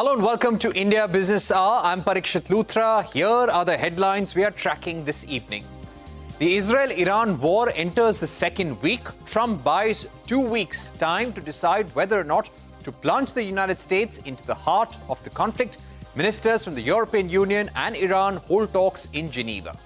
Hello and welcome to India Business Hour. I'm Parikshit Luthra. Here are the headlines we are tracking this evening. The Israel-Iran war enters the second week. Trump buys 2 weeks' time to decide whether or not to plunge the United States into the heart of the conflict. Ministers from the European Union and Iran hold talks in Geneva.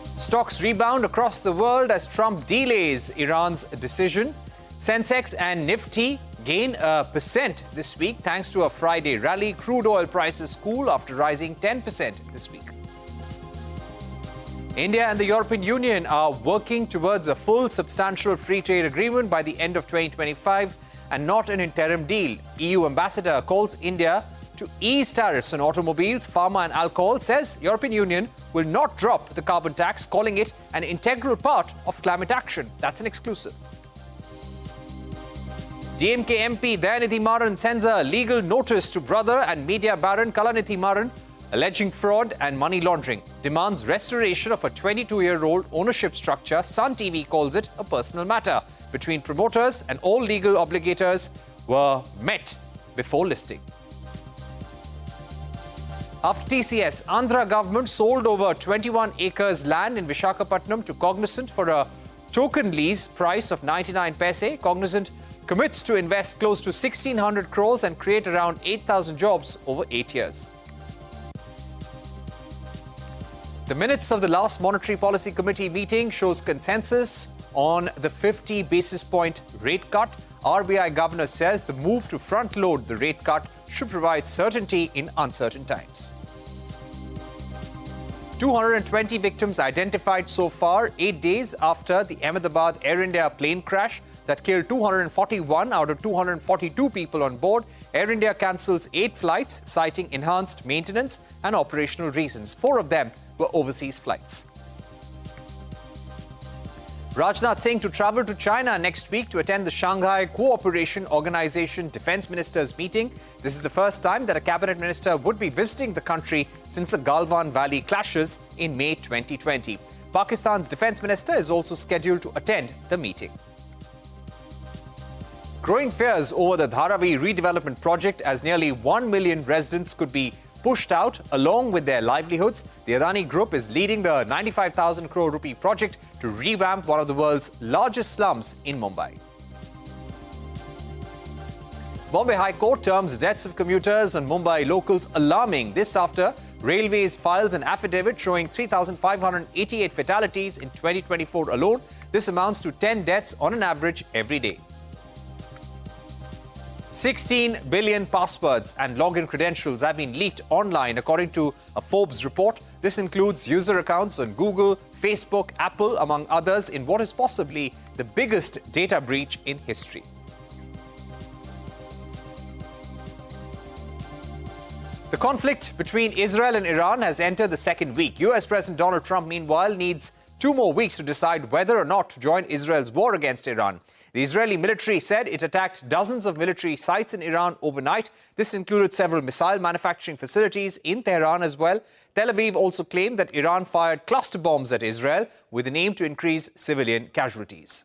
Stocks rebound across the world as Trump delays Iran's decision. Sensex and Nifty gain 1% this week thanks to a Friday rally. Crude oil prices cool after rising 10% this week. India and the European Union are working towards a full substantial free trade agreement by the end of 2025 and not an interim deal. EU ambassador calls India to ease tariffs on automobiles, pharma and alcohol, says European Union will not drop the carbon tax, calling it an integral part of climate action. That's an exclusive. DMK MP Dayanidhi Maran sends a legal notice to brother and media baron Kalanidhi Maran, alleging fraud and money laundering. Demands restoration of a 22-year-old ownership structure. Sun TV calls it a personal matter between promoters, and all legal obligators were met before listing. After TCS, Andhra government sold over 21 acres land in Vishakapatnam to Cognizant for a token lease price of 99 paise. Cognizant commits to invest close to 1,600 crores and create around 8,000 jobs over 8 years. The minutes of the last Monetary Policy Committee meeting shows consensus on the 50 basis point rate cut. RBI governor says the move to front-load the rate cut should provide certainty in uncertain times. 220 victims identified so far, 8 days after the Ahmedabad Air India plane crash that killed 241 out of 242 people on board. Air India cancels 8 flights, citing enhanced maintenance and operational reasons. 4 of them were overseas flights. Rajnath Singh to travel to China next week to attend the Shanghai Cooperation Organization Defense Ministers meeting. This is the first time that a cabinet minister would be visiting the country since the Galwan Valley clashes in May 2020. Pakistan's defense minister is also scheduled to attend the meeting. Growing fears over the Dharavi redevelopment project as nearly 1 million residents could be pushed out along with their livelihoods. The Adani Group is leading the 95,000 crore rupee project to revamp one of the world's largest slums in Mumbai. Bombay High Court terms deaths of commuters and Mumbai locals alarming. This after Railways files an affidavit showing 3,588 fatalities in 2024 alone. This amounts to 10 deaths on an average every day. 16 billion passwords and login credentials have been leaked online, according to a Forbes report. This includes user accounts on Google, Facebook, Apple, among others, in what is possibly the biggest data breach in history. The conflict between Israel and Iran has entered the second week. US President Donald Trump, meanwhile, needs 2 more weeks to decide whether or not to join Israel's war against Iran. The Israeli military said it attacked dozens of military sites in Iran overnight. This included several missile manufacturing facilities in Tehran as well. Tel Aviv also claimed that Iran fired cluster bombs at Israel with an aim to increase civilian casualties.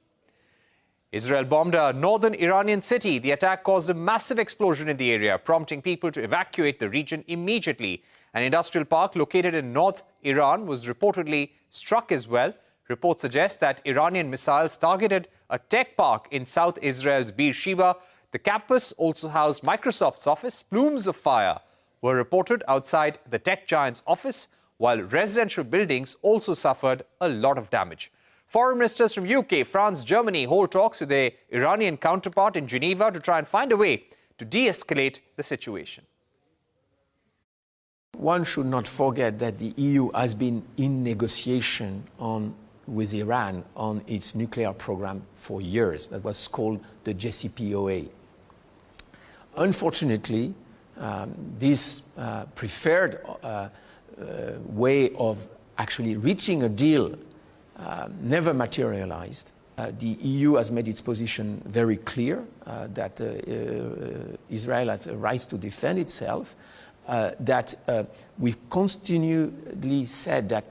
Israel bombed a northern Iranian city. The attack caused a massive explosion in the area, prompting people to evacuate the region immediately. An industrial park located in North Iran was reportedly struck as well. Reports suggest that Iranian missiles targeted a tech park in South Israel's Beersheba. The campus also housed Microsoft's office. Plumes of fire were reported outside the tech giant's office, while residential buildings also suffered a lot of damage. Foreign ministers from UK, France, Germany hold talks with their Iranian counterpart in Geneva to try and find a way to de-escalate the situation. One should not forget that the EU has been in negotiation with Iran on its nuclear program for years. That was called the JCPOA. Unfortunately, this preferred way of actually reaching a deal never materialized. The EU has made its position very clear that Israel has a right to defend itself, that we've continually said that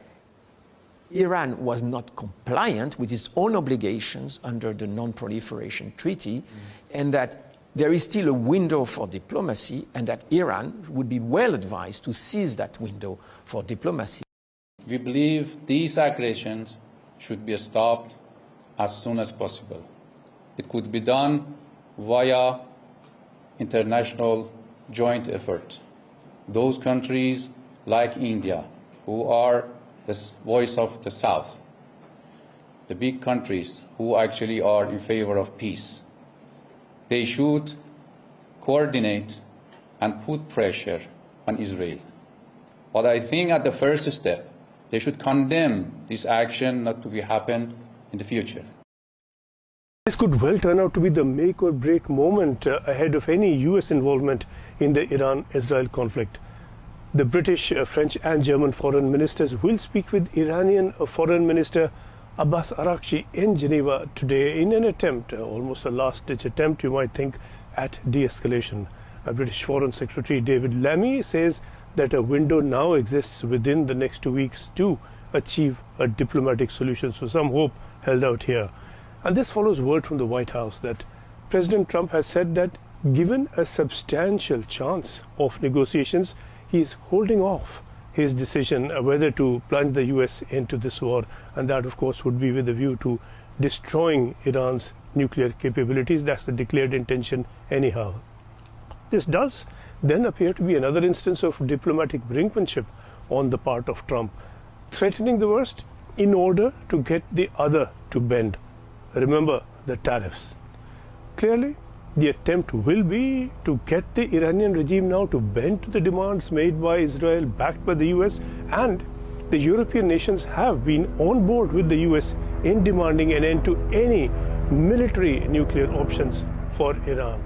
Iran was not compliant with its own obligations under the Non-Proliferation Treaty, and that there is still a window for diplomacy and that Iran would be well advised to seize that window for diplomacy. We believe these aggressions should be stopped as soon as possible. It could be done via international joint effort. Those countries like India, who are the voice of the South, the big countries who actually are in favor of peace, they should coordinate and put pressure on Israel. But I think at the first step, they should condemn this action not to be happen in the future. This could well turn out to be the make or break moment ahead of any US involvement in the Iran-Israel conflict. The British, French and German foreign ministers will speak with Iranian Foreign Minister Abbas Araghchi in Geneva today in an attempt, almost a last-ditch attempt you might think, at de-escalation. British Foreign Secretary David Lammy says that a window now exists within the next 2 weeks to achieve a diplomatic solution. So some hope held out here. And this follows word from the White House that President Trump has said that given a substantial chance of negotiations, he is holding off his decision whether to plunge the US into this war. And that, of course, would be with a view to destroying Iran's nuclear capabilities. That's the declared intention anyhow. This does then appear to be another instance of diplomatic brinkmanship on the part of Trump, threatening the worst in order to get the other to bend. Remember the tariffs. Clearly, the attempt will be to get the Iranian regime now to bend to the demands made by Israel, backed by the US, and the European nations have been on board with the US in demanding an end to any military nuclear options for Iran.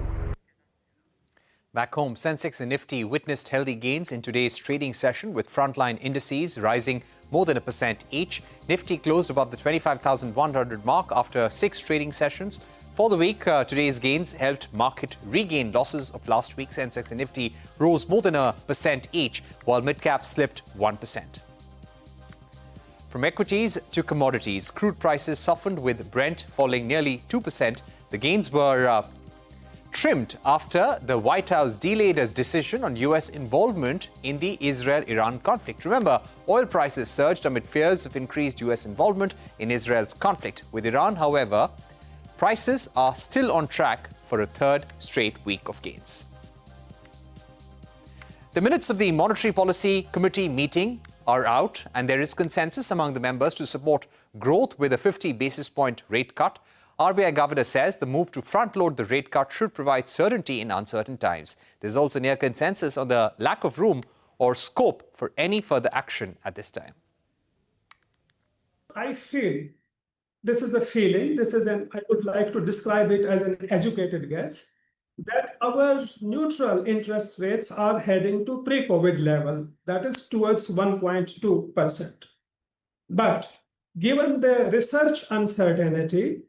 Back home, Sensex and Nifty witnessed healthy gains in today's trading session with frontline indices rising more than 1% each. Nifty closed above the 25,100 mark after 6 trading sessions. For the week, today's gains helped market regain losses of last week. Sensex and Nifty rose more than 1% each, while mid-cap slipped 1%. From equities to commodities, crude prices softened with Brent falling nearly 2%. The gains were trimmed after the White House delayed its decision on US involvement in the Israel-Iran conflict. Remember, oil prices surged amid fears of increased US involvement in Israel's conflict with Iran. However, prices are still on track for a third straight week of gains. The minutes of the Monetary Policy Committee meeting are out, and there is consensus among the members to support growth with a 50 basis point rate cut. RBI Governor says the move to front-load the rate cut should provide certainty in uncertain times. There's also near consensus on the lack of room or scope for any further action at this time. I feel this is a feeling, I would like to describe it as an educated guess, that our neutral interest rates are heading to pre-COVID level, that is towards 1.2%. But given the research uncertainty,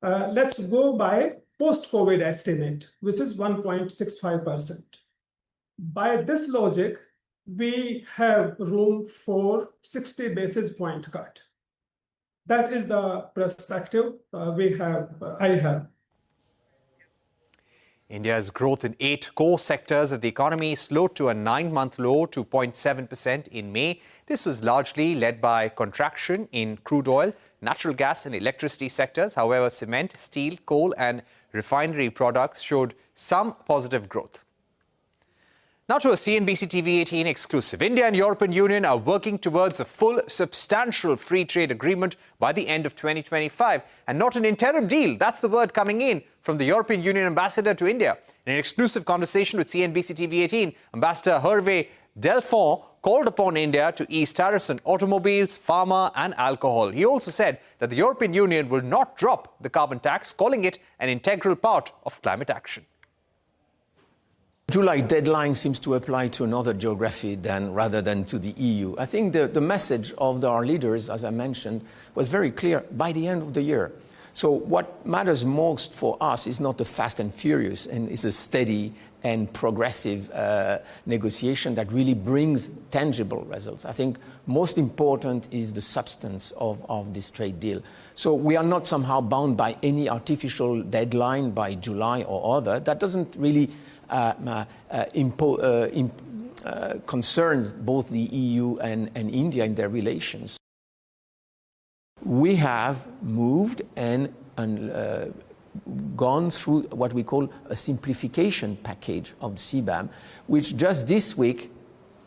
let's go by post-COVID estimate, which is 1.65%. By this logic, we have room for 60 basis point cut. That is the perspective I have. India's growth in 8 core sectors of the economy slowed to a 9-month low to 0.7% in May. This was largely led by contraction in crude oil, natural gas and electricity sectors. However, cement, steel, coal and refinery products showed some positive growth. Now to a CNBC TV 18 exclusive. India and European Union are working towards a full, substantial free trade agreement by the end of 2025. And not an interim deal. That's the word coming in from the European Union ambassador to India. In an exclusive conversation with CNBC TV 18, Ambassador Hervé Delfont called upon India to ease tariffs on automobiles, pharma and alcohol. He also said that the European Union will not drop the carbon tax, calling it an integral part of climate action. July deadline seems to apply to another geography rather than to the EU. I think the message of our leaders, as I mentioned, was very clear by the end of the year. So what matters most for us is not the fast and furious, and is a steady and progressive negotiation that really brings tangible results. I think most important is the substance of this trade deal. So we are not somehow bound by any artificial deadline by July or other. That doesn't really concerns both the EU and India in their relations. We have moved and gone through what we call a simplification package of the CBAM, which just this week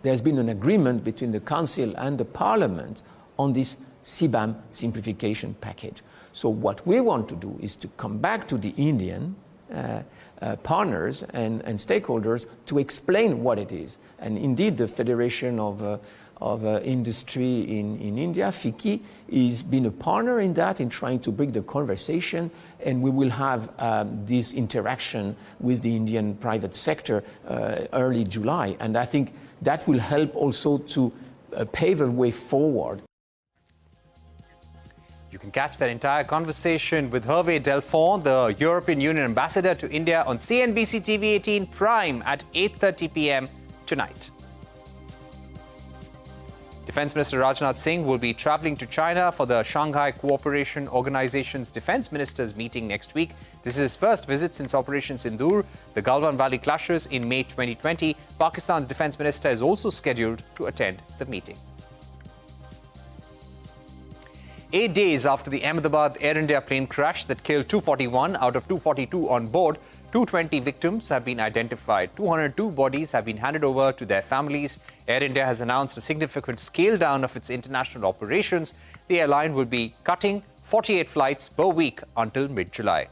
there's been an agreement between the Council and the Parliament on this CBAM simplification package. So what we want to do is to come back to the Indian partners and stakeholders to explain what it is. And indeed, the Federation of Industry in India, FICCI, is been a partner in that, in trying to bring the conversation, and we will have this interaction with the Indian private sector early July. And I think that will help also to pave a way forward. You can catch that entire conversation with Hervé Delfont, the European Union ambassador to India, on CNBC TV 18 Prime at 8:30 p.m. tonight. Defense Minister Rajnath Singh will be traveling to China for the Shanghai Cooperation Organization's defense ministers meeting next week. This is his first visit since Operation Sindoor, the Galwan Valley clashes in May 2020. Pakistan's defense minister is also scheduled to attend the meeting. 8 days after the Ahmedabad Air India plane crash that killed 241 out of 242 on board, 220 victims have been identified. 202 bodies have been handed over to their families. Air India has announced a significant scale down of its international operations. The airline will be cutting 48 flights per week until mid-July.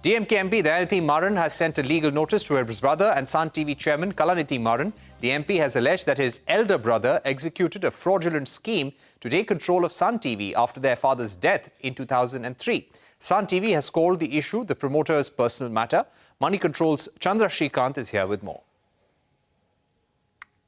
DMK MP Dayanthi Maran has sent a legal notice to his brother and Sun TV chairman Kalanidhi Maran. The MP has alleged that his elder brother executed a fraudulent scheme to take control of Sun TV after their father's death in 2003. Sun TV has called the issue the promoter's personal matter. Money Control's Chandra Shrikant is here with more.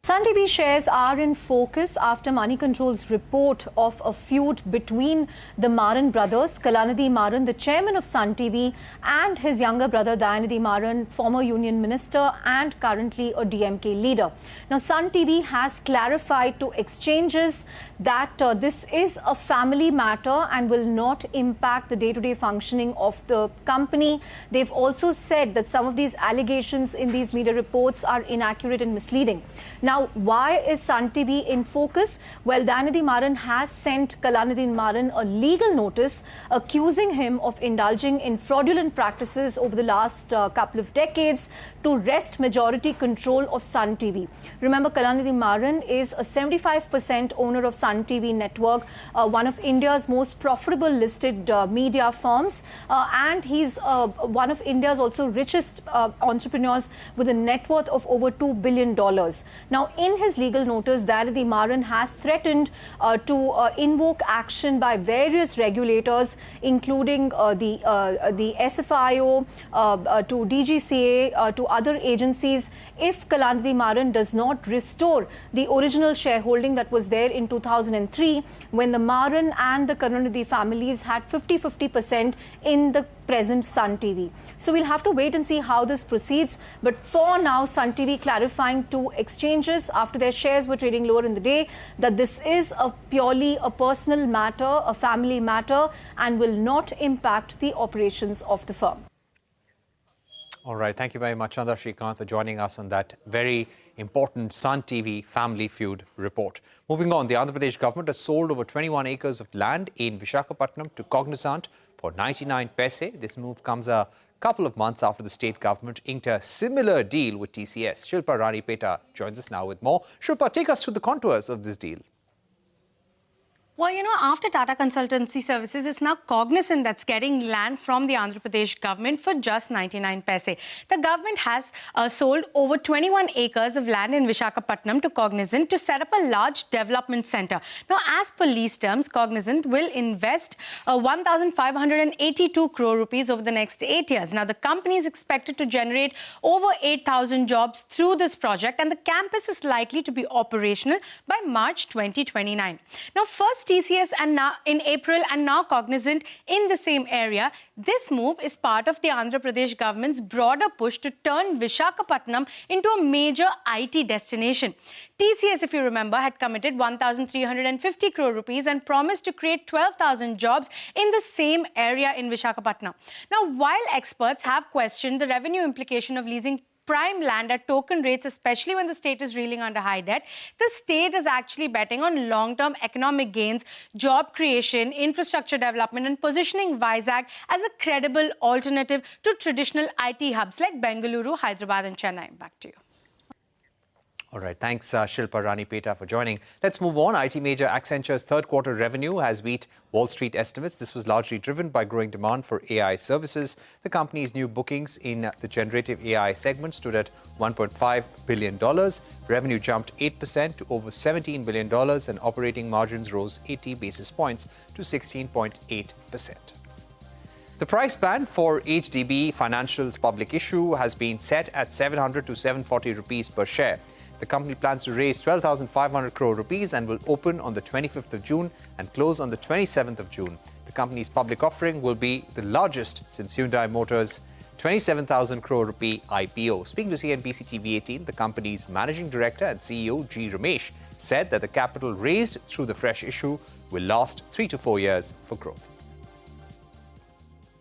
Sun TV shares are in focus after Money Control's report of a feud between the Maran brothers, Kalanidhi Maran, the chairman of Sun TV, and his younger brother Dayanidhi Maran, former union minister and currently a DMK leader. Now, Sun TV has clarified to exchanges that this is a family matter and will not impact the day-to-day functioning of the company. They've also said that some of these allegations in these media reports are inaccurate and misleading. Now, why is Sun TV in focus? Well, Dayanidhi Maran has sent Kalanidhi Maran a legal notice accusing him of indulging in fraudulent practices over the last couple of decades to wrest majority control of Sun TV. Remember, Kalanidhi Maran is a 75% owner of Sun TV network, one of India's most profitable listed media firms, and he's one of India's also richest entrepreneurs with a net worth of over $2 billion. Now, in his legal notice, Dayanidhi Maran has threatened to invoke action by various regulators, including the SFIO, to DGCA, to other agencies, if Kalanidhi Maran does not restore the original shareholding that was there in 2003, when the Maran and the Kalanidhi families had 50-50% in the present Sun TV. So we'll have to wait and see how this proceeds. But for now, Sun TV clarifying to exchanges after their shares were trading lower in the day that this is purely a personal matter, a family matter, and will not impact the operations of the firm. All right. Thank you very much, Chandra Shrikant, for joining us on that very important Sun TV family feud report. Moving on, the Andhra Pradesh government has sold over 21 acres of land in Vishakapatnam to Cognizant for 99 paise. This move comes a couple of months after the state government inked a similar deal with TCS. Shilpa Rani Peta joins us now with more. Shilpa, take us through the contours of this deal. Well, you know, after Tata Consultancy Services, it's now Cognizant that's getting land from the Andhra Pradesh government for just 99 paise. The government has sold over 21 acres of land in Vishakapatnam to Cognizant to set up a large development center. Now, as per lease terms, Cognizant will invest 1,582 crore rupees over the next 8 years. Now, the company is expected to generate over 8,000 jobs through this project, and the campus is likely to be operational by March 2029. Now, first TCS and now in April and now Cognizant in the same area. This move is part of the Andhra Pradesh government's broader push to turn Vishakapatnam into a major IT destination. TCS, if you remember, had committed 1,350 crore rupees and promised to create 12,000 jobs in the same area in Vishakapatnam. Now, while experts have questioned the revenue implication of leasing prime land at token rates, especially when the state is reeling under high debt, the state is actually betting on long-term economic gains, job creation, infrastructure development, and positioning Vizag as a credible alternative to traditional IT hubs like Bengaluru, Hyderabad, and Chennai. Back to you. All right, thanks Shilpa Ranipeta for joining. Let's move on. IT major Accenture's third quarter revenue has beat Wall Street estimates. This was largely driven by growing demand for AI services. The company's new bookings in the generative AI segment stood at $1.5 billion. Revenue jumped 8% to over $17 billion and operating margins rose 80 basis points to 16.8%. The price band for HDB Financial's public issue has been set at 700 to 740 rupees per share. The company plans to raise 12,500 crore rupees and will open on the 25th of June and close on the 27th of June. The company's public offering will be the largest since Hyundai Motors' 27,000 crore rupee IPO. Speaking to CNBC TV 18, the company's managing director and CEO G. Ramesh said that the capital raised through the fresh issue will last 3 to 4 years for growth.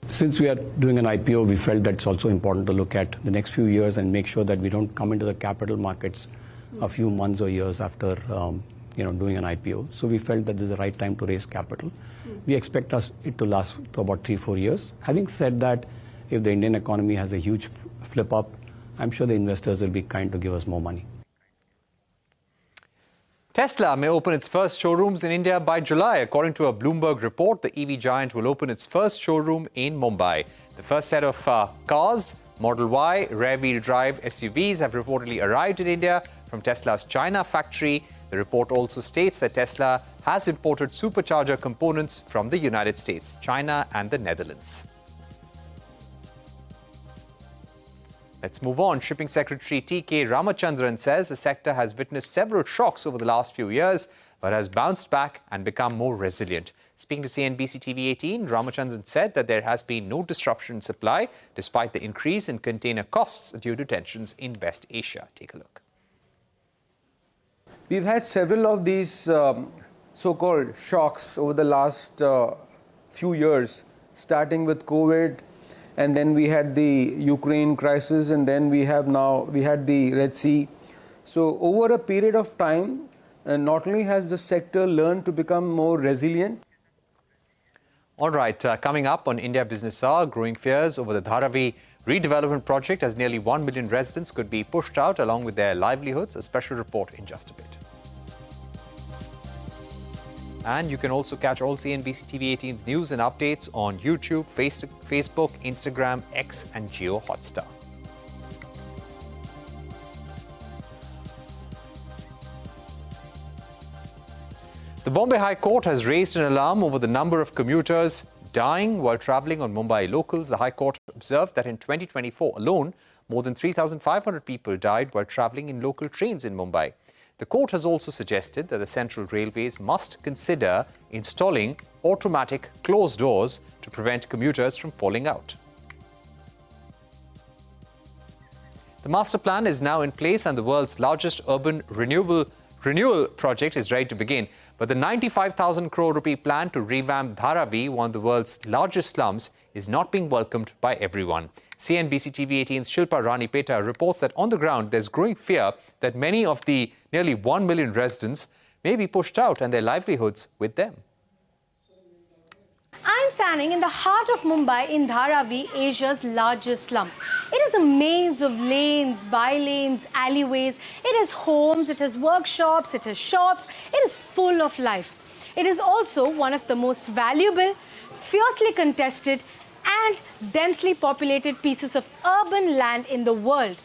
Since we are doing an IPO, we felt that it's also important to look at the next few years and make sure that we don't come into the capital markets a few months or years after doing an IPO. So we felt that this is the right time to raise capital. We expect it to last to about 3-4 years. Having said that, if the Indian economy has a huge flip up, I'm sure the investors will be kind to give us more money. Tesla may open its first showrooms in India by July. According to a Bloomberg report, the EV giant will open its first showroom in Mumbai. The first set of cars, Model Y, rear-wheel drive SUVs, have reportedly arrived in India from Tesla's China factory. The report also states that Tesla has imported supercharger components from the United States, China, and the Netherlands. Let's move on. Shipping Secretary T.K. Ramachandran says the sector has witnessed several shocks over the last few years, but has bounced back and become more resilient. Speaking to CNBC TV 18, Ramachandran said that there has been no disruption in supply, despite the increase in container costs due to tensions in West Asia. Take a look. We've had several of these so-called shocks over the last few years, starting with COVID, and then we had the Ukraine crisis, and then we had the Red Sea. So over a period of time, not only has the sector learned to become more resilient. All right, coming up on India Business Hour, growing fears over the Dharavi redevelopment project as nearly 1 million residents could be pushed out along with their livelihoods. A special report in just a bit. And you can also catch all CNBC TV 18's news and updates on YouTube, Facebook, Instagram, X, and Jio Hotstar. The Bombay High Court has raised an alarm over the number of commuters dying while travelling on Mumbai locals. The High Court observed that in 2024 alone, more than 3,500 people died while travelling in local trains in Mumbai. The court has also suggested that the Central Railways must consider installing automatic closed doors to prevent commuters from falling out. The master plan is now in place and the world's largest urban renewal project is ready to begin. But the 95,000 crore rupee plan to revamp Dharavi, one of the world's largest slums, is not being welcomed by everyone. CNBC TV 18's Shilpa Ranipeta reports that on the ground there's growing fear that many of the nearly 1 million residents may be pushed out and their livelihoods with them. I'm standing in the heart of Mumbai in Dharavi, Asia's largest slum. It is a maze of lanes, by-lanes, alleyways. It has homes, it has workshops, it has shops. It is full of life. It is also one of the most valuable, fiercely contested and densely populated pieces of urban land in the world.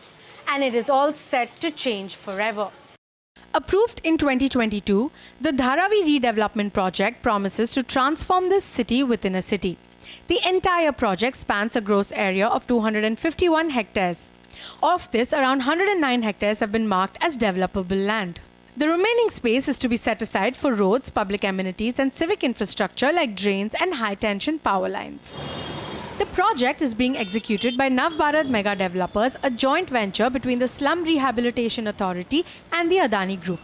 And it is all set to change forever. Approved in 2022, the Dharavi redevelopment project promises to transform this city within a city. The entire project spans a gross area of 251 hectares. Of this, around 109 hectares have been marked as developable land. The remaining space is to be set aside for roads, public amenities and civic infrastructure like drains and high-tension power lines. The project is being executed by Navbharat Mega Developers, a joint venture between the Slum Rehabilitation Authority and the Adani Group.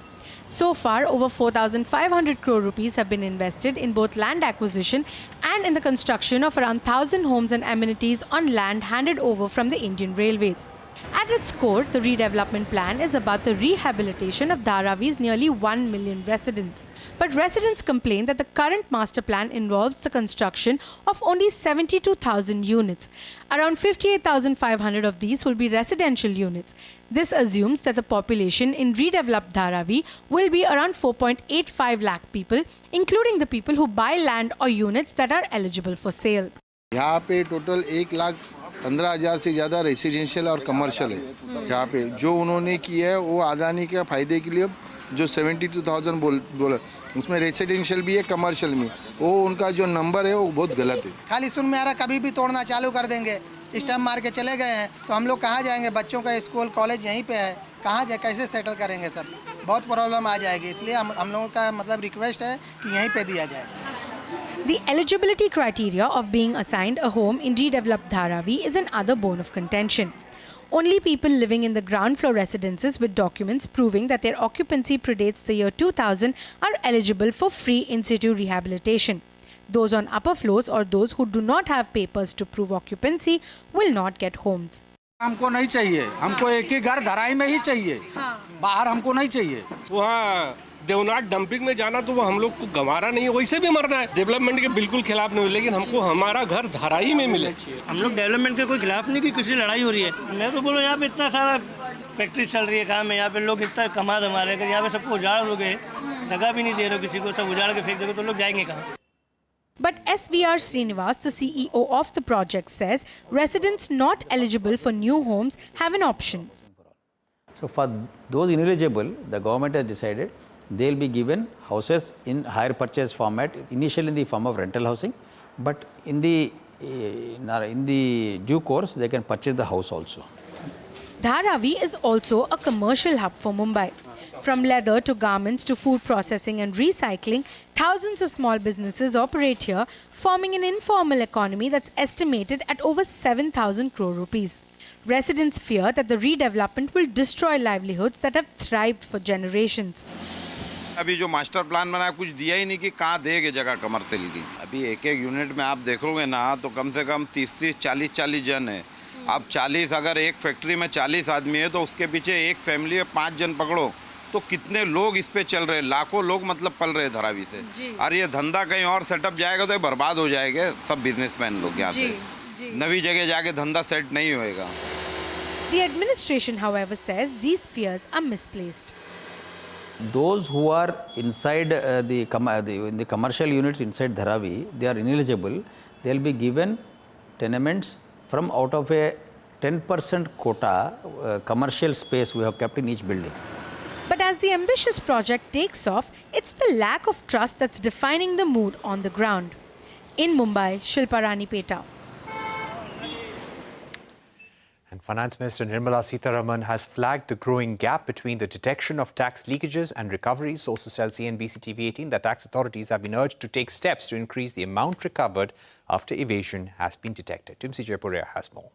So far, over 4,500 crore rupees have been invested in both land acquisition and in the construction of around 1,000 homes and amenities on land handed over from the Indian Railways. At its core, the redevelopment plan is about the rehabilitation of Dharavi's nearly 1 million residents. But residents complain that the current master plan involves the construction of only 72,000 units. Around 58,500 of these will be residential units. This assumes that the population in redeveloped Dharavi will be around 4.85 lakh people, including the people who buy land or units that are eligible for sale. यहाँ पे total 1,15,000 से ज़्यादा residential और commercial है। यहाँ पे जो उन्होंने किया है वो अदानी के फ़ायदे के लिए जो 72,000 बोला उसमें रेसिडेंशियल भी है कमर्शियल में, वो उनका जो नंबर है वो बहुत गलत है। खाली सुन में आ रहा कभी भी तोड़ना चालू कर देंगे, स्टैम्प मार के चले गए हैं तो हम लोग कहाँ जाएंगे? बच्चों का स्कूल कॉलेज यहीं पे है, कहाँ जाए कैसे सेटल करेंगे? सब बहुत प्रॉब्लम आ जाएगी, इसलिए हम लोगों का मतलब रिक्वेस्ट है कि यहीं पे दिया जाए। The eligibility criteria of being assigned a home in redeveloped Dharavi is another bone of contention. Only people living in the ground floor residences with documents proving that their occupancy predates the year 2000 are eligible for free in-situ rehabilitation. Those on upper floors or those who do not have papers to prove occupancy will not get homes. हमको नहीं चाहिए, हमको एक ही घर धराई में ही चाहिए, बाहर हमको नहीं चाहिए। वहाँ देवनाथ डंपिंग में जाना तो वो हम लोग को गंवारा नहीं है, वैसे भी मरना है। डेवलपमेंट के बिल्कुल खिलाफ नहीं, लेकिन हमको हमारा घर धराई में मिले। हम लोग डेवलपमेंट के कोई खिलाफ नहीं कि किसी लड़ाई हो रही है। मैं तो बोलो यहाँ पे इतना सारा फैक्ट्री चल रही है, काम है, यहाँ पे लोग इतना कमा धमा रहे हैं, यहाँ पे सबको उजाड़ दोगे, जगह भी नहीं दे रहे किसी को, सब उजाड़ के फेंक दोगे तो लोग जाएंगे कहाँ? But SVR Srinivas, the CEO of the project, says residents not eligible for new homes have an option. So for those ineligible, the government has decided they will be given houses in hire purchase format, initially in the form of rental housing, but in the due course they can purchase the house also. Dharavi is also a commercial hub for Mumbai. From leather to garments to food processing and recycling, thousands of small businesses operate here, forming an informal economy that's estimated at over 7,000 crore rupees. Residents fear that the redevelopment will destroy livelihoods that have thrived for generations. अभी जो master plan बना कुछ दिया ही नहीं कि कहाँ देंगे जगह कमर्शियल की। अभी एक एक यूनिट में आप देखोगे ना तो कम से कम 30-30, 40-40 जन है। अब 40 अगर एक फैक्ट्री में 40 आदमी है तो उसके पीछे एक फैमिली में 5 जन पकड़ो तो कितने लोग इस पे चल रहे हैं, लाखों लोग मतलब पल रहे धरावी से। और ये धंधा कहीं और सेटअप जाएगा तो बर्बाद हो जाएंगे सब बिजनेसमैन लोग यहाँ से। नवी जगह जाके धंधा सेट नहीं होएगा। The administration, however, says these fears are misplaced. Those who are inside in the commercial units inside Dharavi, they are ineligible. They will be given tenements from out of a 10% quota commercial space we have kept in each building. But as the ambitious project takes off, it's the lack of trust that's defining the mood on the ground. In Mumbai, Shilpa Rani Peta. And Finance Minister Nirmala Sitharaman has flagged the growing gap between the detection of tax leakages and recoveries. Sources tell CNBC TV18 that tax authorities have been urged to take steps to increase the amount recovered after evasion has been detected. Timsi Jaipuria has more.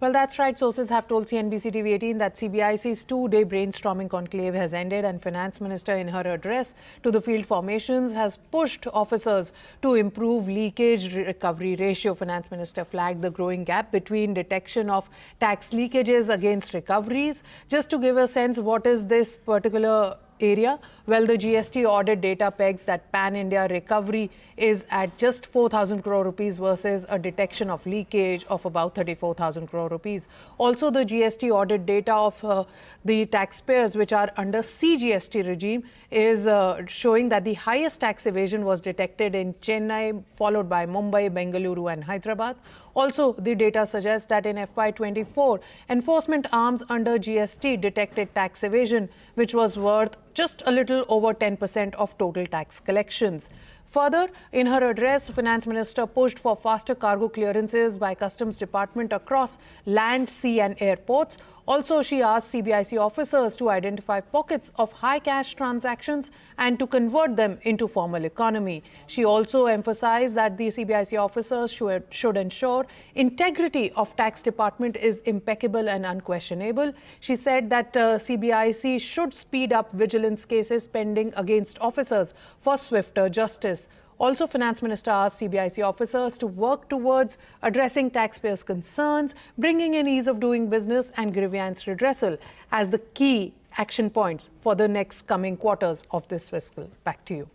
Well, that's right. Sources have told CNBC TV18 that CBIC's two-day brainstorming conclave has ended, and Finance Minister in her address to the field formations has pushed officers to improve leakage recovery ratio. Finance Minister flagged the growing gap between detection of tax leakages against recoveries. Just to give a sense, what is this particular area? Well, the GST audit data pegs that pan-India recovery is at just 4,000 crore rupees versus a detection of leakage of about 34,000 crore rupees. Also, the GST audit data of the taxpayers which are under CGST regime is showing that the highest tax evasion was detected in Chennai, followed by Mumbai, Bengaluru and Hyderabad. Also, the data suggests that in FY24, enforcement arms under GST detected tax evasion, which was worth just a little over 10% of total tax collections. Further, in her address, Finance Minister pushed for faster cargo clearances by Customs Department across land, sea and airports. Also, she asked CBIC officers to identify pockets of high cash transactions and to convert them into formal economy. She also emphasized that the CBIC officers should ensure integrity of tax department is impeccable and unquestionable. She said that CBIC should speed up vigilance cases pending against officers for swifter justice. Also, Finance Minister asked CBIC officers to work towards addressing taxpayers' concerns, bringing in ease of doing business and grievance redressal as the key action points for the next coming quarters of this fiscal. Back to you.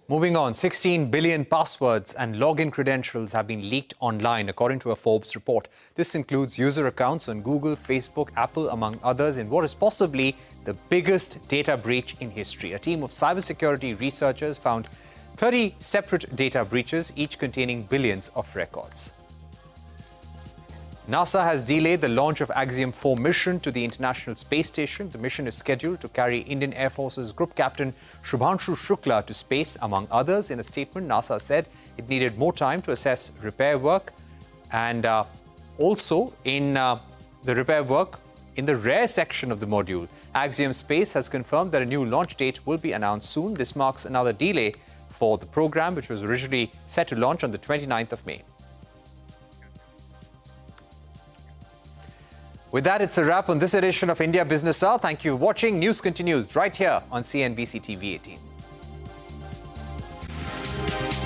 Moving on, 16 billion passwords and login credentials have been leaked online, according to a Forbes report. This includes user accounts on Google, Facebook, Apple, among others, in what is possibly the biggest data breach in history. A team of cybersecurity researchers found 30 separate data breaches, each containing billions of records. NASA has delayed the launch of Axiom 4 mission to the International Space Station. The mission is scheduled to carry Indian Air Force's Group Captain Shubhanshu Shukla to space, among others. In a statement, NASA said it needed more time to assess repair work, and also in the repair work in the rear section of the module. Axiom Space has confirmed that a new launch date will be announced soon. This marks another delay for the program, which was originally set to launch on the 29th of May. With that, it's a wrap on this edition of India Business Hour. Thank you for watching. News continues right here on CNBC TV 18.